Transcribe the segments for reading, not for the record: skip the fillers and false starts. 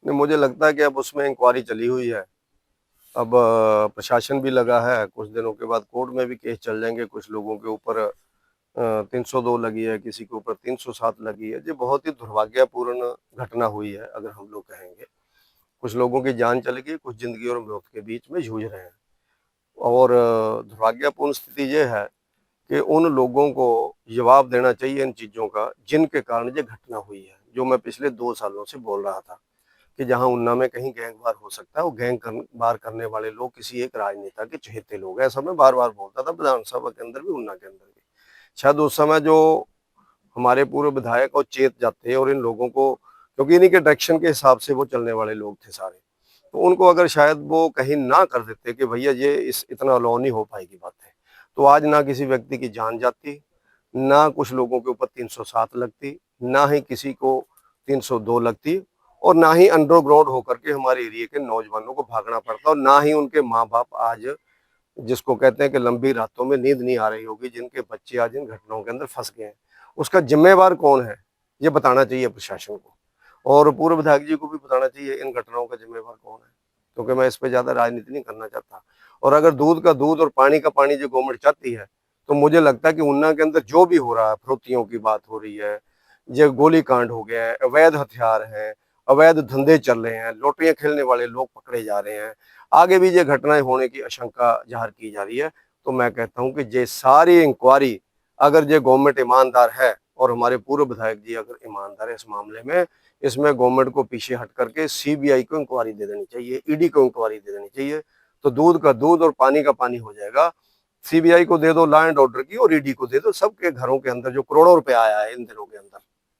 नहीं, मुझे लगता है कि अब उसमें इंक्वायरी चली हुई है। अब प्रशासन भी लगा है, कुछ दिनों के बाद कोर्ट में भी केस चल जाएंगे। कुछ लोगों के ऊपर 302 लगी है, किसी के ऊपर 307 लगी है। ये बहुत ही दुर्भाग्यपूर्ण घटना हुई है, अगर हम लोग कहेंगे। कुछ लोगों की जान चली गई, कुछ जिंदगी और मौत के बीच में जूझ रहे हैं। और दुर्भाग्यपूर्ण स्थिति ये है कि उन लोगों को जवाब देना चाहिए इन चीज़ों का, जिनके कारण ये घटना हुई है। जो मैं पिछले 2 सालों से बोल रहा था कि जहां उन्ना में कहीं गैंगवार हो सकता है, वो वार करने वाले लोग किसी एक राजनेता के चहेते लोग हैं। ऐसा मैं बार बार बोलता था, विधानसभा के अंदर भी, उन्ना के अंदर भी। शायद उस समय जो हमारे पूर्व विधायक और चेत जाते और इन लोगों को, क्योंकि इन्हीं के डायरेक्शन के हिसाब से वो चलने वाले लोग थे सारे, तो उनको अगर शायद वो कहीं ना कर देते कि भैया ये इस इतना अलाउ नहीं हो पाएगी बातें, तो आज ना किसी व्यक्ति की जान जाती, ना कुछ लोगों के ऊपर 307 लगती, ना ही किसी को 302 लगती, और ना ही अंडरग्राउंड होकर के हमारे एरिया के नौजवानों को भागना पड़ता, और ना ही उनके माँ बाप आज, जिसको कहते हैं कि लंबी रातों में नींद नहीं आ रही होगी, जिनके बच्चे आज इन घटनाओं के अंदर फंस गए हैं। उसका जिम्मेवार कौन है, ये बताना चाहिए प्रशासन को, और पूर्व विधायक जी को भी बताना चाहिए इन घटनाओं का जिम्मेवार कौन है। क्योंकि मैं इस पे ज्यादा राजनीति नहीं करना चाहता। और अगर दूध का दूध और पानी का पानी जो गवर्नमेंट चाहती है, तो मुझे लगता है कि उन्ना के अंदर जो भी हो रहा है, फरोतियों की बात हो रही है, जो गोली कांड हो गया है, अवैध हथियार हैं, अवैध धंधे चल रहे हैं, लॉटरियां खेलने वाले लोग पकड़े जा रहे हैं, आगे भी ये घटनाएं होने की आशंका जाहिर की जा रही है। तो मैं कहता हूं कि ये सारी इंक्वायरी, अगर ये गवर्नमेंट ईमानदार है और हमारे पूर्व विधायक जी अगर ईमानदार है इस मामले में, इसमें गवर्नमेंट को पीछे हट करके सीबीआई को इंक्वायरी दे देनी चाहिए, ईडी को इंक्वायरी दे देनी चाहिए। तो दूध का दूध और पानी का पानी हो जाएगा। सीबीआई को दे दो लॉ एंड ऑर्डर की, और ईडी को दे दो सबके घरों के अंदर जो करोड़ों रुपए आया है इन दिनों के अंदर,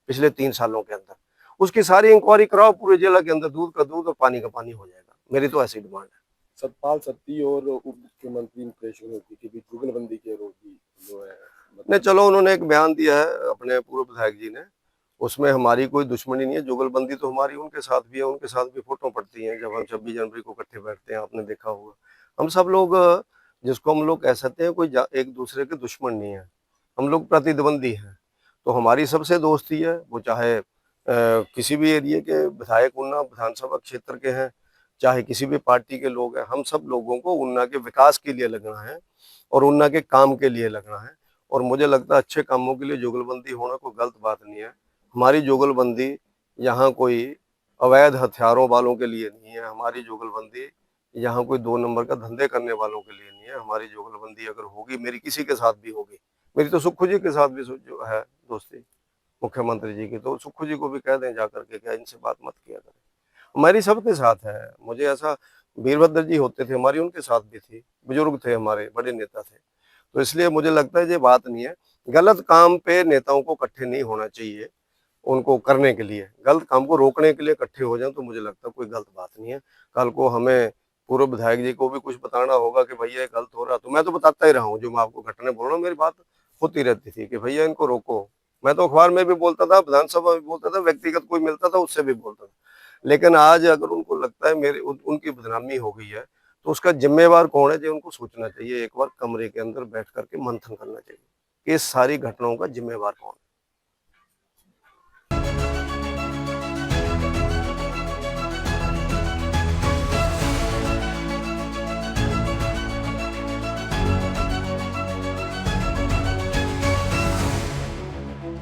पिछले 3 सालों के अंदर, उसकी सारी इंक्वायरी कराओ पूरे जिला के अंदर। दूध का दूध और पानी का पानी हो जाएगा। मेरी तो ऐसी डिमांड है। सतपाल सत्ती और उप मुख्यमंत्री प्रेशर होती कि भी जुगलबंदी के आरोपी जो है, नहीं, मतलब। चलो, उन्होंने एक बयान दिया है अपने पूर्व विधायक जी ने, उसमें हमारी कोई दुश्मनी नहीं है। जुगलबंदी तो हमारी उनके साथ भी है, उनके साथ भी फोटो पड़ती हैं जब हम 26 जनवरी को इकट्ठे बैठते हैं, आपने देखा होगा। हम सब लोग, जिसको हम लोग कह सकते हैं, कोई एक दूसरे के दुश्मन नहीं है, हम लोग प्रतिद्वंदी हैं। तो हमारी सबसे दोस्ती है, वो चाहे किसी भी एरिया के विधायक उन्ना विधानसभा क्षेत्र के हैं, चाहे किसी भी पार्टी के लोग हैं। हम सब लोगों को उन्ना के विकास के लिए लगना है और उन्ना के काम के लिए लगना है। और मुझे लगता है अच्छे कामों के लिए जुगलबंदी होना कोई गलत बात नहीं है। हमारी जुगलबंदी यहाँ कोई अवैध हथियारों वालों के लिए नहीं है। हमारी जुगलबंदी यहाँ कोई 2 नंबर का धंधे करने वालों के लिए नहीं है। हमारी जुगलबंदी अगर होगी, मेरी किसी के साथ भी होगी, मेरी तो सुक्खू जी के साथ भी जो है दोस्ती, मुख्यमंत्री जी की, तो सुक्खू जी को भी कह दें जाकर के, क्या इनसे बात मत किया करें। हमारी सबके साथ है। मुझे ऐसा, वीरभद्र जी होते थे हमारी, उनके साथ भी थी, बुजुर्ग थे हमारे, बड़े नेता थे। तो इसलिए मुझे लगता है ये बात नहीं है। गलत काम पे नेताओं को इकट्ठे नहीं होना चाहिए। उनको करने के लिए, गलत काम को रोकने के लिए इकट्ठे हो जाए, तो मुझे लगता है कोई गलत बात नहीं है। कल को हमें पूर्व विधायक जी को भी कुछ बताना होगा कि भैया ये गलत हो रहा, तो मैं तो बताता ही रहा हूँ। जो मैं आपको घटना बोल रहा हूँ, मेरी बात होती रहती थी कि भैया इनको रोको। मैं तो अखबार में भी बोलता था, विधानसभा में बोलता था, व्यक्तिगत कोई मिलता था उससे भी बोलता था। लेकिन आज अगर उनको लगता है उनकी बदनामी हो गई है, तो उसका जिम्मेवार कौन है, जो उनको सोचना चाहिए। एक बार कमरे के अंदर बैठ करके मंथन करना चाहिए कि इस सारी घटनाओं का जिम्मेवार कौन है।